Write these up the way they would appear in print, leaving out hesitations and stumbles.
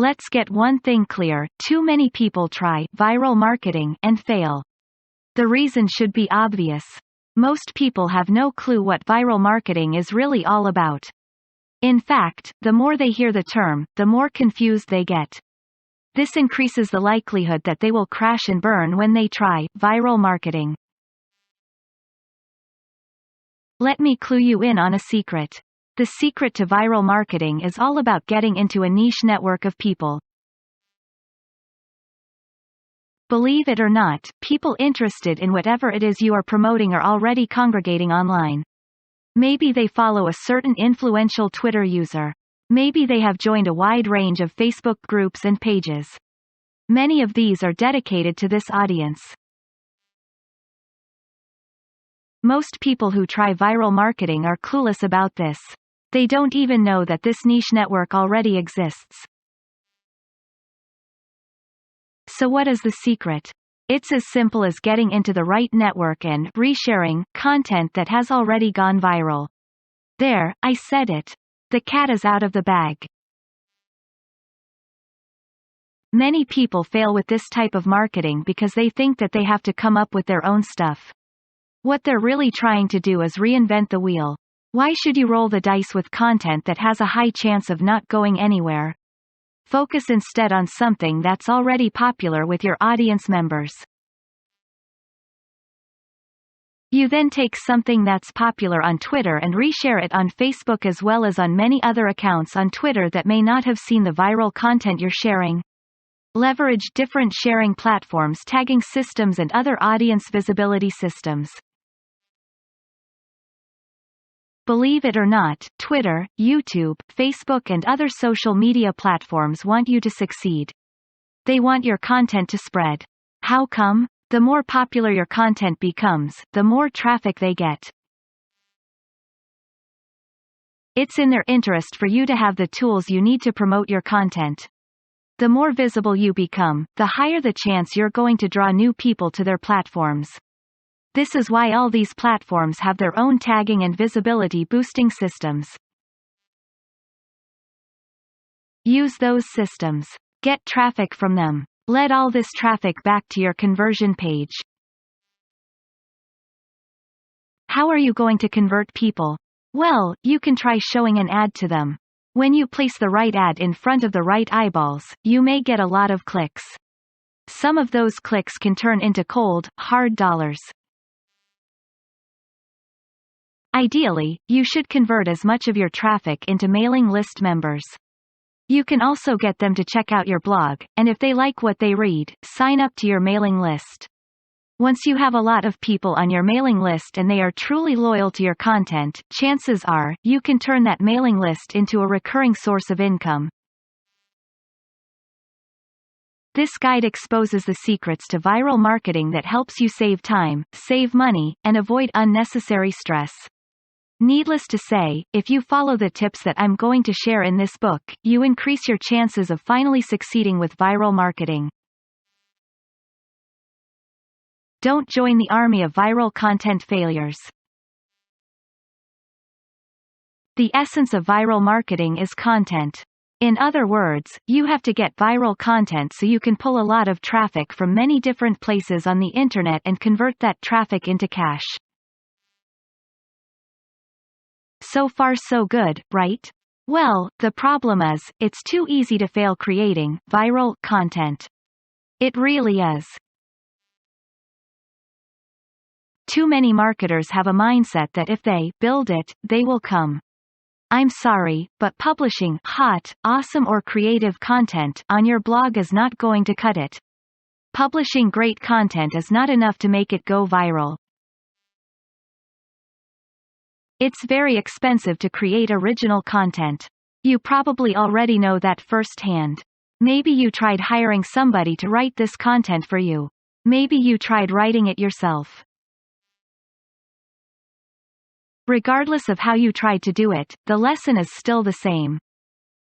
Let's get one thing clear: too many people try viral marketing and fail. The reason should be obvious. Most people have no clue what viral marketing is really all about. In fact, the more they hear the term, the more confused they get. This increases the likelihood that they will crash and burn when they try viral marketing. Let me clue you in on a secret. The secret to viral marketing is all about getting into a niche network of people. Believe it or not, people interested in whatever it is you are promoting are already congregating online. Maybe they follow a certain influential Twitter user. Maybe they have joined a wide range of Facebook groups and pages. Many of these are dedicated to this audience. Most people who try viral marketing are clueless about this. They don't even know that this niche network already exists. So what is the secret? It's as simple as getting into the right network and resharing content that has already gone viral. There, I said it. The cat is out of the bag. Many people fail with this type of marketing because they think that they have to come up with their own stuff. What they're really trying to do is reinvent the wheel. Why should you roll the dice with content that has a high chance of not going anywhere? Focus instead on something that's already popular with your audience members. You then take something that's popular on Twitter and reshare it on Facebook as well as on many other accounts on Twitter that may not have seen the viral content you're sharing. Leverage different sharing platforms, tagging systems and other audience visibility systems. Believe it or not, Twitter, YouTube, Facebook and other social media platforms want you to succeed. They want your content to spread. How come? The more popular your content becomes, the more traffic they get. It's in their interest for you to have the tools you need to promote your content. The more visible you become, the higher the chance you're going to draw new people to their platforms. This is why all these platforms have their own tagging and visibility boosting systems. Use those systems. Get traffic from them. Let all this traffic back to your conversion page. How are you going to convert people? Well, you can try showing an ad to them. When you place the right ad in front of the right eyeballs, you may get a lot of clicks. Some of those clicks can turn into cold, hard dollars. Ideally, you should convert as much of your traffic into mailing list members. You can also get them to check out your blog, and if they like what they read, sign up to your mailing list. Once you have a lot of people on your mailing list and they are truly loyal to your content, chances are, you can turn that mailing list into a recurring source of income. This guide exposes the secrets to viral marketing that helps you save time, save money, and avoid unnecessary stress. Needless to say, if you follow the tips that I'm going to share in this book, you increase your chances of finally succeeding with viral marketing. Don't join the army of viral content failures. The essence of viral marketing is content. In other words, you have to get viral content so you can pull a lot of traffic from many different places on the internet and convert that traffic into cash. So far so good, right? Well, the problem is, it's too easy to fail creating viral content. It really is. Too many marketers have a mindset that if they build it, they will come. I'm sorry, but publishing hot, awesome or creative content on your blog is not going to cut it. Publishing great content is not enough to make it go viral. It's very expensive to create original content. You probably already know that firsthand. Maybe you tried hiring somebody to write this content for you. Maybe you tried writing it yourself. Regardless of how you tried to do it, the lesson is still the same.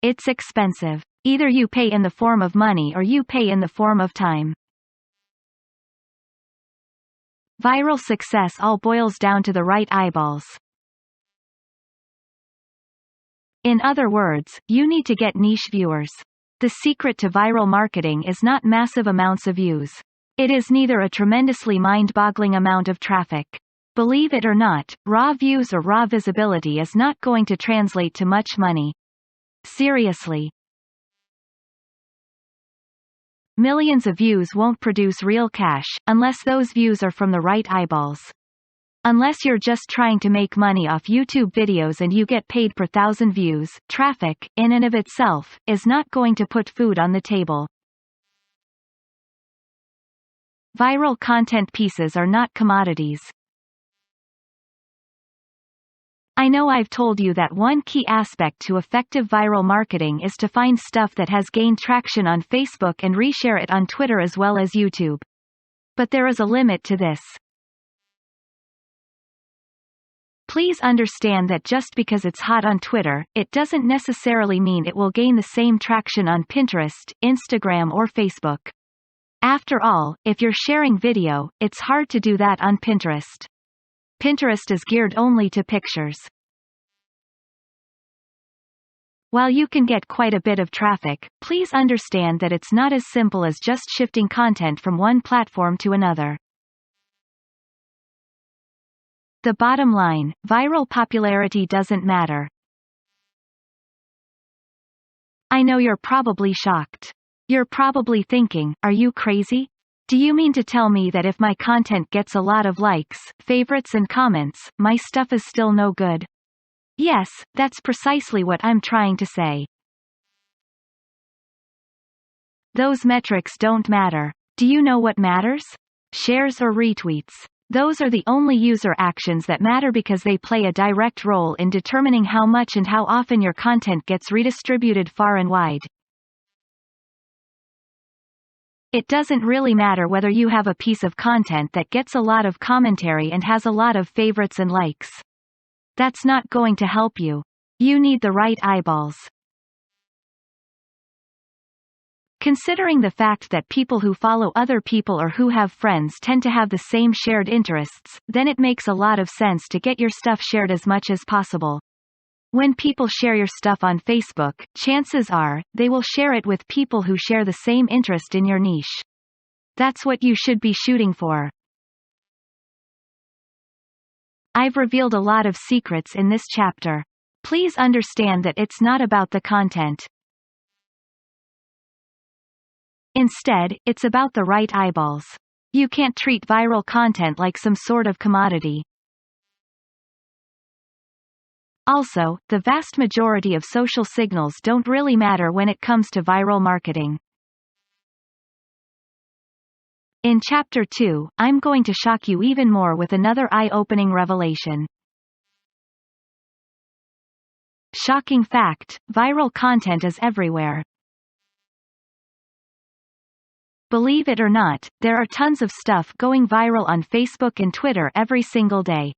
It's expensive. Either you pay in the form of money or you pay in the form of time. Viral success all boils down to the right eyeballs. In other words, you need to get niche viewers. The secret to viral marketing is not massive amounts of views. It is neither a tremendously mind-boggling amount of traffic. Believe it or not, raw views or raw visibility is not going to translate to much money. Seriously. Millions of views won't produce real cash, unless those views are from the right eyeballs. Unless you're just trying to make money off YouTube videos and you get paid per thousand views, traffic, in and of itself, is not going to put food on the table. Viral content pieces are not commodities. I know I've told you that one key aspect to effective viral marketing is to find stuff that has gained traction on Facebook and reshare it on Twitter as well as YouTube. But there is a limit to this. Please understand that just because it's hot on Twitter, it doesn't necessarily mean it will gain the same traction on Pinterest, Instagram or Facebook. After all, if you're sharing video, it's hard to do that on Pinterest. Pinterest is geared only to pictures. While you can get quite a bit of traffic, please understand that it's not as simple as just shifting content from one platform to another. The bottom line, viral popularity doesn't matter. I know you're probably shocked. You're probably thinking, are you crazy? Do you mean to tell me that if my content gets a lot of likes, favorites and comments, my stuff is still no good? Yes, that's precisely what I'm trying to say. Those metrics don't matter. Do you know what matters? Shares or retweets. Those are the only user actions that matter because they play a direct role in determining how much and how often your content gets redistributed far and wide. It doesn't really matter whether you have a piece of content that gets a lot of commentary and has a lot of favorites and likes. That's not going to help you. You need the right eyeballs. Considering the fact that people who follow other people or who have friends tend to have the same shared interests, then it makes a lot of sense to get your stuff shared as much as possible. When people share your stuff on Facebook, chances are, they will share it with people who share the same interest in your niche. That's what you should be shooting for. I've revealed a lot of secrets in this chapter. Please understand that it's not about the content. Instead, it's about the right eyeballs. You can't treat viral content like some sort of commodity. Also, the vast majority of social signals don't really matter when it comes to viral marketing. In Chapter 2, I'm going to shock you even more with another eye-opening revelation. Shocking fact: viral content is everywhere. Believe it or not, there are tons of stuff going viral on Facebook and Twitter every single day.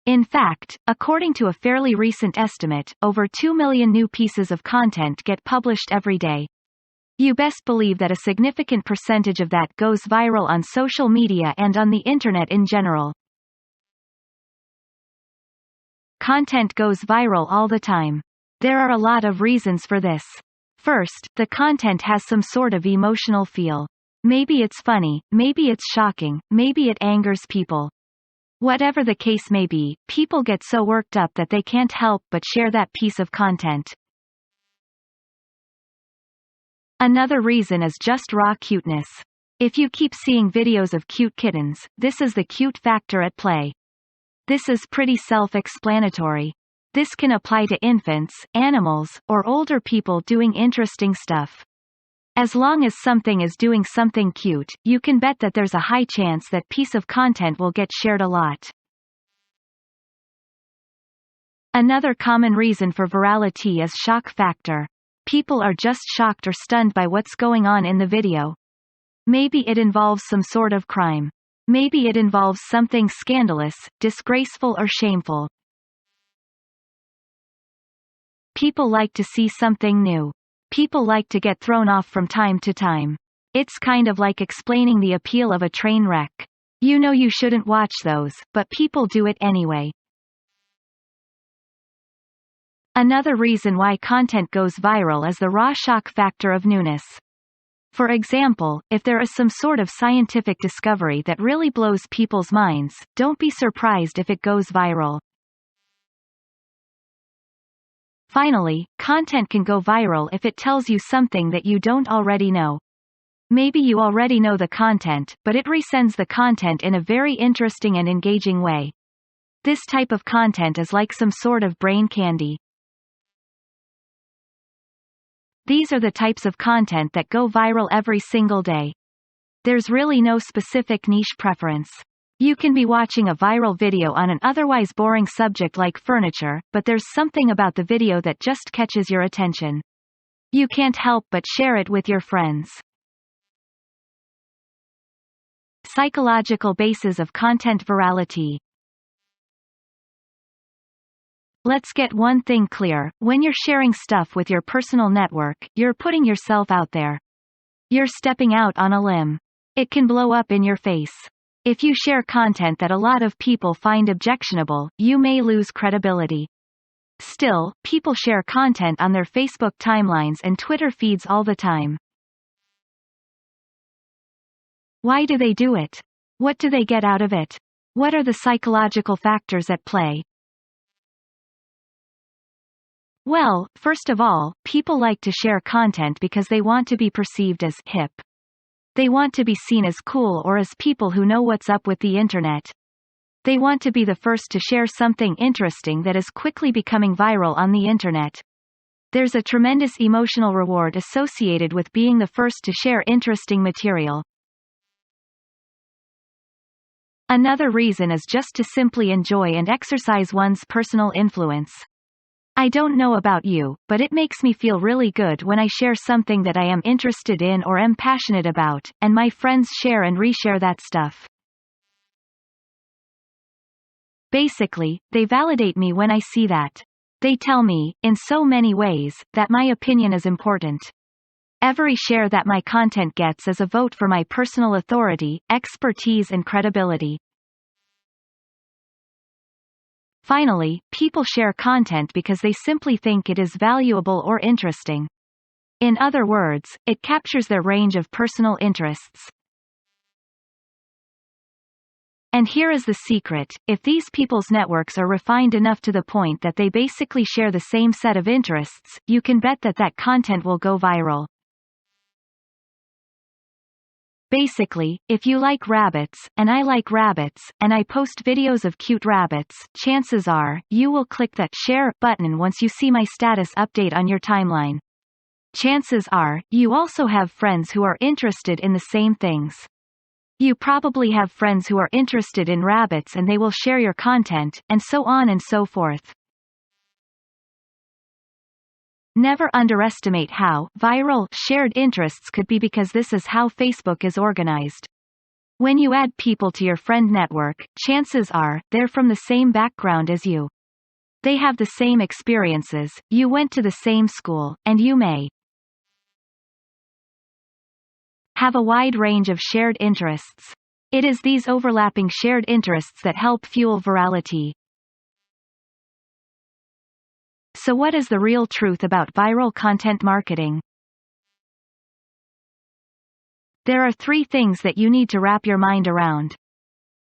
In fact, according to a fairly recent estimate, over 2 million new pieces of content get published every day. You best believe that a significant percentage of that goes viral on social media and on the internet in general. Content goes viral all the time. There are a lot of reasons for this. First, the content has some sort of emotional feel. Maybe it's funny, maybe it's shocking, maybe it angers people. Whatever the case may be, people get so worked up that they can't help but share that piece of content. Another reason is just raw cuteness. If you keep seeing videos of cute kittens, this is the cute factor at play. This is pretty self-explanatory. This can apply to infants, animals, or older people doing interesting stuff. As long as something is doing something cute, you can bet that there's a high chance that piece of content will get shared a lot. Another common reason for virality is shock factor. People are just shocked or stunned by what's going on in the video. Maybe it involves some sort of crime. Maybe it involves something scandalous, disgraceful or shameful. People like to see something new. People like to get thrown off from time to time. It's kind of like explaining the appeal of a train wreck. You know you shouldn't watch those, but people do it anyway. Another reason why content goes viral is the raw shock factor of newness. For example, if there is some sort of scientific discovery that really blows people's minds, don't be surprised if it goes viral. Finally, content can go viral if it tells you something that you don't already know. Maybe you already know the content, but it resends the content in a very interesting and engaging way. This type of content is like some sort of brain candy. These are the types of content that go viral every single day. There's really no specific niche preference. You can be watching a viral video on an otherwise boring subject like furniture, but there's something about the video that just catches your attention. You can't help but share it with your friends. Psychological basis of content virality. Let's get one thing clear: when you're sharing stuff with your personal network, you're putting yourself out there. You're stepping out on a limb. It can blow up in your face. If you share content that a lot of people find objectionable, you may lose credibility. Still, people share content on their Facebook timelines and Twitter feeds all the time. Why do they do it? What do they get out of it? What are the psychological factors at play? Well, first of all, people like to share content because they want to be perceived as hip. They want to be seen as cool or as people who know what's up with the internet. They want to be the first to share something interesting that is quickly becoming viral on the internet. There's a tremendous emotional reward associated with being the first to share interesting material. Another reason is just to simply enjoy and exercise one's personal influence. I don't know about you, but it makes me feel really good when I share something that I am interested in or am passionate about, and my friends share and reshare that stuff. Basically, they validate me when I see that. They tell me, in so many ways, that my opinion is important. Every share that my content gets is a vote for my personal authority, expertise and credibility. Finally, people share content because they simply think it is valuable or interesting. In other words, it captures their range of personal interests. And here is the secret: if these people's networks are refined enough to the point that they basically share the same set of interests, you can bet that that content will go viral. Basically, if you like rabbits, and I like rabbits, and I post videos of cute rabbits, chances are, you will click that share button once you see my status update on your timeline. Chances are, you also have friends who are interested in the same things. You probably have friends who are interested in rabbits and they will share your content, and so on and so forth. Never underestimate how viral shared interests could be, because this is how Facebook is organized. When you add people to your friend network, chances are, they're from the same background as you. They have the same experiences, you went to the same school, and you may have a wide range of shared interests. It is these overlapping shared interests that help fuel virality. So what is the real truth about viral content marketing? There are 3 things that you need to wrap your mind around.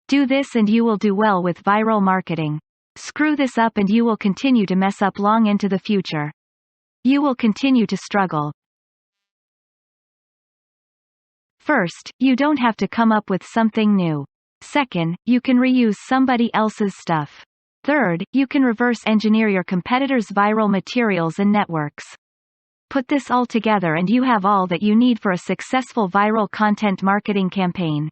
Do this and you will do well with viral marketing. Screw this up and you will continue to mess up long into the future. You will continue to struggle. First, you don't have to come up with something new. Second, you can reuse somebody else's stuff. Third, you can reverse engineer your competitors' viral materials and networks. Put this all together and you have all that you need for a successful viral content marketing campaign.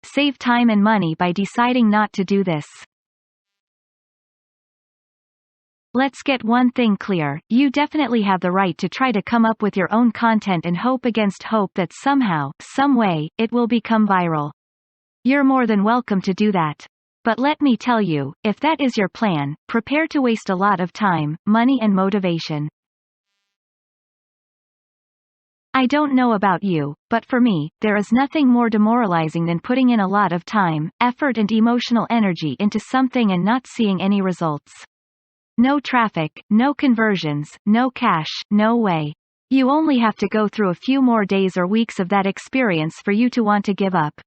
Save time and money by deciding not to do this. Let's get one thing clear: you definitely have the right to try to come up with your own content and hope against hope that somehow, some way, it will become viral. You're more than welcome to do that. But let me tell you, if that is your plan, prepare to waste a lot of time, money and motivation. I I don't know about you, but for me, there is nothing more demoralizing than putting in a lot of time, effort and emotional energy into something and not seeing any results. No traffic, no conversions, no cash, no way. You only have to go through a few more days or weeks of that experience for you to want to give up.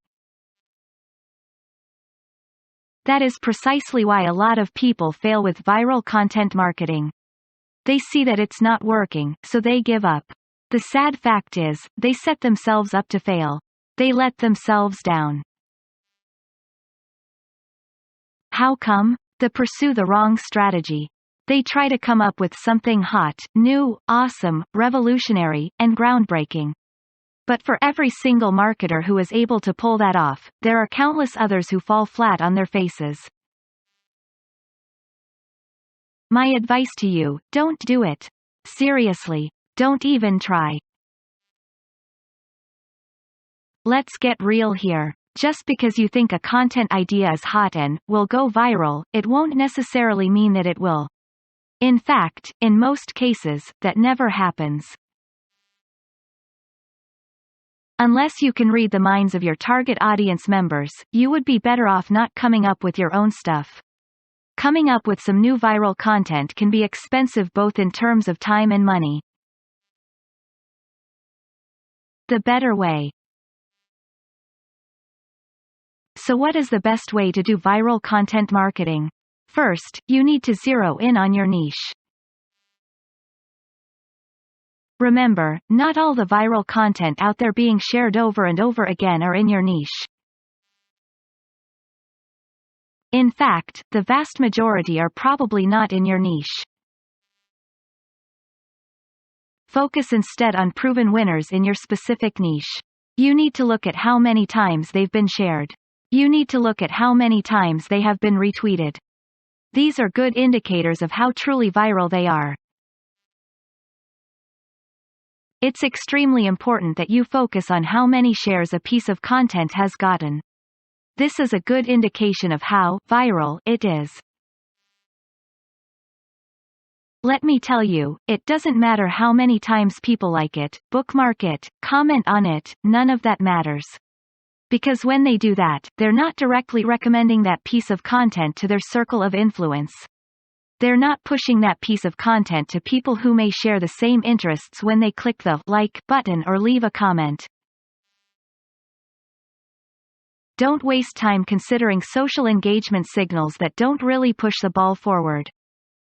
That is precisely why a lot of people fail with viral content marketing. They see that it's not working, so they give up. The sad fact is, they set themselves up to fail. They let themselves down. How come? They pursue the wrong strategy. They try to come up with something hot, new, awesome, revolutionary, and groundbreaking. But for every single marketer who is able to pull that off, there are countless others who fall flat on their faces. My advice to you, don't do it. Seriously, don't even try. Let's get real here. Just because you think a content idea is hot and will go viral, it won't necessarily mean that it will. In fact, in most cases, that never happens. Unless you can read the minds of your target audience members, you would be better off not coming up with your own stuff. Coming up with some new viral content can be expensive both in terms of time and money. The better way. So what is the best way to do viral content marketing? First, you need to zero in on your niche. Remember, not all the viral content out there being shared over and over again are in your niche. In fact, the vast majority are probably not in your niche. Focus instead on proven winners in your specific niche. You need to look at how many times they've been shared. You need to look at how many times they have been retweeted. These are good indicators of how truly viral they are. It's extremely important that you focus on how many shares a piece of content has gotten. This is a good indication of how viral it is. Let me tell you, it doesn't matter how many times people like it, bookmark it, comment on it, none of that matters. Because when they do that, they're not directly recommending that piece of content to their circle of influence. They're not pushing that piece of content to people who may share the same interests when they click the like button or leave a comment. Don't waste time considering social engagement signals that don't really push the ball forward.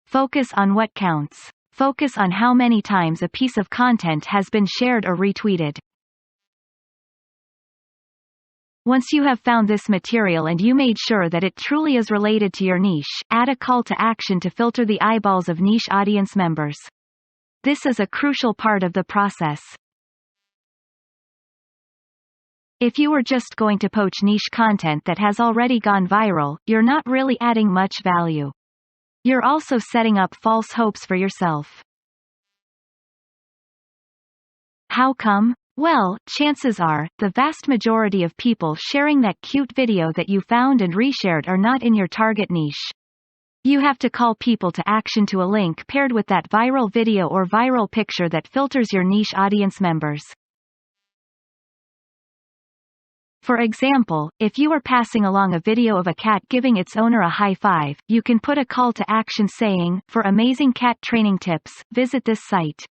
Focus on what counts. Focus on how many times a piece of content has been shared or retweeted. Once you have found this material and you made sure that it truly is related to your niche, add a call to action to filter the eyeballs of niche audience members. This is a crucial part of the process. If you were just going to poach niche content that has already gone viral, you're not really adding much value. You're also setting up false hopes for yourself. How come? Well, chances are, the vast majority of people sharing that cute video that you found and reshared are not in your target niche. You have to call people to action to a link paired with that viral video or viral picture that filters your niche audience members. For example, if you are passing along a video of a cat giving its owner a high five, you can put a call to action saying, "For amazing cat training tips, visit this site."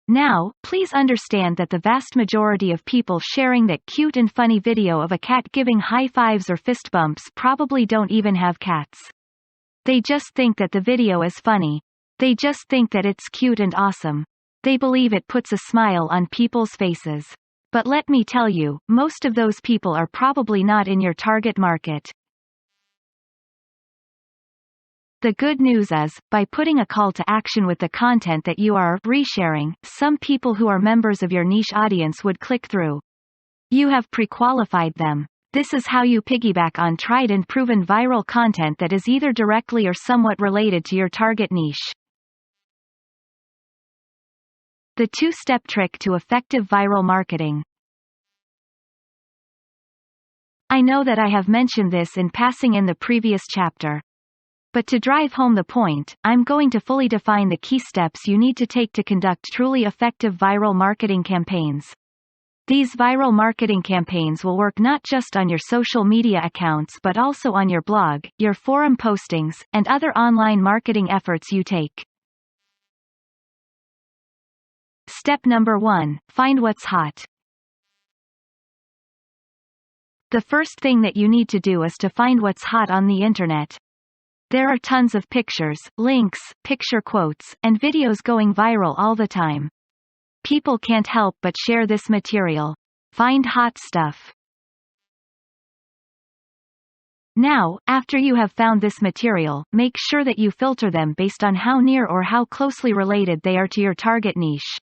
Now, please understand that the vast majority of people sharing that cute and funny video of a cat giving high fives or fist bumps probably don't even have cats. They just think that the video is funny. They just think that it's cute and awesome. They believe it puts a smile on people's faces. But let me tell you, most of those people are probably not in your target market. The good news is, by putting a call to action with the content that you are resharing, some people who are members of your niche audience would click through. You have pre-qualified them. This is how you piggyback on tried and proven viral content that is either directly or somewhat related to your target niche. The two-step trick to effective viral marketing. I know that I have mentioned this in passing in the previous chapter. But to drive home the point, I'm going to fully define the key steps you need to take to conduct truly effective viral marketing campaigns. These viral marketing campaigns will work not just on your social media accounts but also on your blog, your forum postings, and other online marketing efforts you take. Step number 1. Find what's hot. The first thing that you need to do is to find what's hot on the internet. There are tons of pictures, links, picture quotes, and videos going viral all the time. People can't help but share this material. Find hot stuff. Now, after you have found this material, make sure that you filter them based on how near or how closely related they are to your target niche.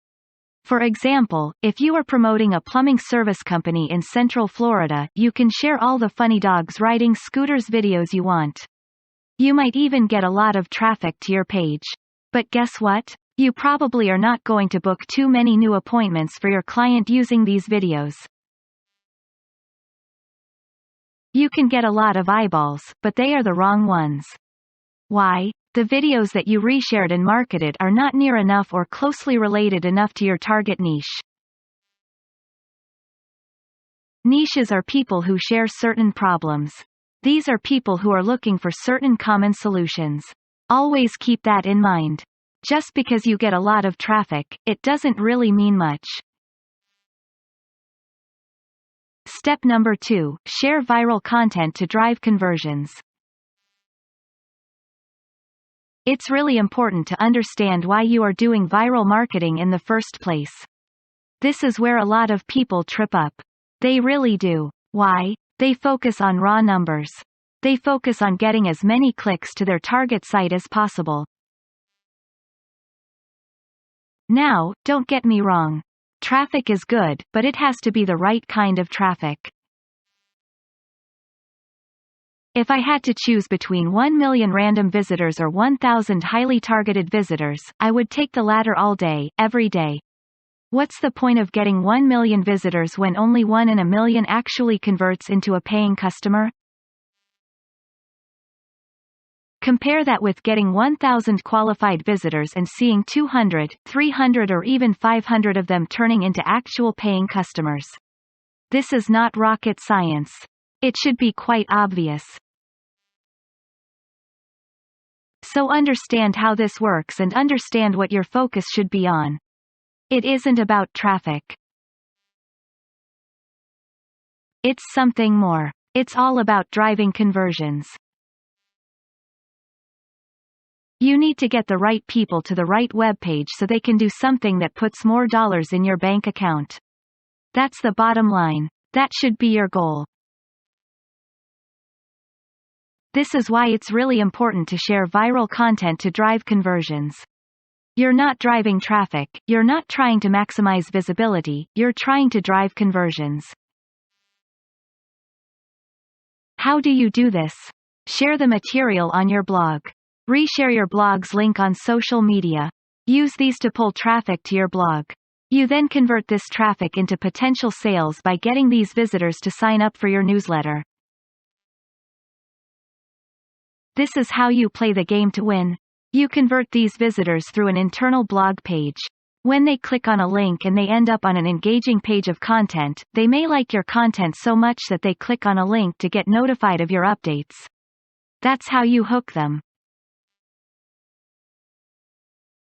For example, if you are promoting a plumbing service company in Central Florida, you can share all the funny dogs riding scooters videos you want. You might even get a lot of traffic to your page. But guess what? You probably are not going to book too many new appointments for your client using these videos. You can get a lot of eyeballs, but they are the wrong ones. Why? The videos that you reshared and marketed are not near enough or closely related enough to your target niche. Niches are people who share certain problems. These are people who are looking for certain common solutions. Always keep that in mind. Just because you get a lot of traffic, it doesn't really mean much. Step number 2. Share viral content to drive conversions. It's really important to understand why you are doing viral marketing in the first place. This is where a lot of people trip up. They really do. Why? They focus on raw numbers. They focus on getting as many clicks to their target site as possible. Now, don't get me wrong. Traffic is good, but it has to be the right kind of traffic. If I had to choose between 1 million random visitors or 1,000 highly targeted visitors, I would take the latter all day, every day. What's the point of getting 1 million visitors when only 1 in a million actually converts into a paying customer? Compare that with getting 1,000 qualified visitors and seeing 200, 300 or even 500 of them turning into actual paying customers. This is not rocket science. It should be quite obvious. So understand how this works and understand what your focus should be on. It isn't about traffic. It's something more. It's all about driving conversions. You need to get the right people to the right web page so they can do something that puts more dollars in your bank account. That's the bottom line. That should be your goal. This is why it's really important to share viral content to drive conversions. You're not driving traffic, you're not trying to maximize visibility, you're trying to drive conversions. How do you do this? Share the material on your blog. Reshare your blog's link on social media. Use these to pull traffic to your blog. You then convert this traffic into potential sales by getting these visitors to sign up for your newsletter. This is how you play the game to win. You convert these visitors through an internal blog page. When they click on a link and they end up on an engaging page of content, they may like your content so much that they click on a link to get notified of your updates. That's how you hook them.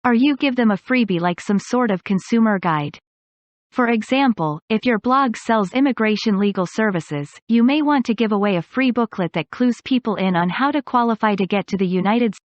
Or you give them a freebie like some sort of consumer guide. For example, if your blog sells immigration legal services, you may want to give away a free booklet that clues people in on how to qualify to get to the United States.